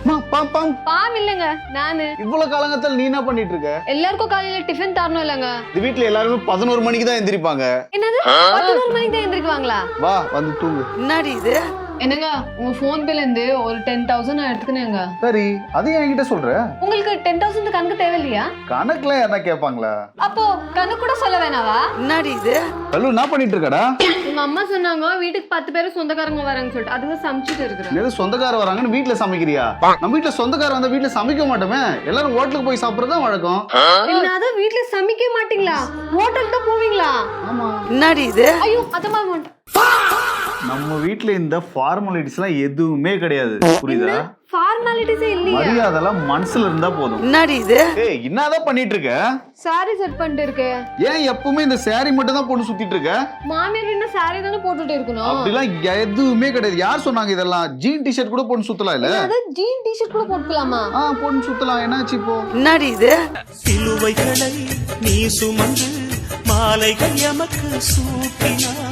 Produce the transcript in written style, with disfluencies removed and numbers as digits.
Bomb இல்லங்க நானு. இவ்வளவு காலங்கத்துல நீ என்ன பண்ணிட்டு இருக்க? எல்லாருக்கும் காலையில டிஃபன் தரணும் இல்லங்க. இந்த வீட்ல எல்லாருமே 11 மணிக்கு தான் எந்திரிப்பாங்க. என்னது 11 மணிக்கு தான் எந்திரிக்குவாங்களா? வா வந்து தூங்கு. என்னடி இது? என்னங்க உங்க போன் பில் இருந்து ஒரு 10,000 நான் எடுத்துக்கினேங்க. சரி அதையும் என்கிட்ட சொல்ற? உங்களுக்கு 10,000 கணக்கு தேவையில்லையா? கணக்குல என்ன கேட்பாங்களா? அப்போ கணக்கு கூட சொல்ல வேணாவா? என்னடி இது? கல்லு என்ன பண்ணிட்டு இருக்கடா? உங்க அம்மா சொன்னாங்க வீட்டுக்கு 10 பேர் சொந்தக்காரங்க வராங்கன்னு சொல்லிட்டு அதுக்கு சமைச்சிட்டு இருக்கிறேன். ஏதோ சொந்தக்கார வராங்கன்னு வீட்டுல சமைக்கிறியா? நம்ம வீட்டுல சொந்தக்கார வந்தா வீட்டுல சமைக்க மாட்டோமே, எல்லாரும் ஹோட்டலுக்கு போய் சாப்பிடுறதுதான் வழக்கம். என்னது வீட்டுல சமைக்க மாட்டீங்களா? ஹோட்டலுக்கு தான் போவீங்களா? ஆமா. என்னடி இது? ஐயோ அதமா மாட்டேன். நம்ம வீட்டுல இந்த ஃபார்மாலிட்டிஸ் எல்லாம் எதுவுமே கிடையாது, புரியுதா? ஃபார்மாலிட்டிஸே இல்லையா? மரியாதைலாம் மனசுல இருந்தா போதும். என்னடி இது? ஏய் என்னதான் பண்ணிட்டு இருக்க? சாரி செட் பண்ணிட்டு இருக்கேன். ஏன் எப்பவுமே இந்த saree மட்டும் தான் போட்டு சுத்திட்டு இருக்க? மாமியார் என்ன சாரி தானே போட்டுட்டு இருக்கணும். அப்படிலாம் எதுவுமே கிடையாது. யார் சொன்னாங்க இதெல்லாம்? ஜீன் டிஷர்ட் கூட போட்டு சுத்தலாம் இல்ல? அது ஜீன் டி-ஷர்ட் கூட போட்டுக்கலாமா? போட்டு சுத்தலாம். என்னாச்சு இப்போ? என்னடி இது? சிலுவைகளை நீ சுமந்து மாலைகள் எமக்கு சூட்டினாய்.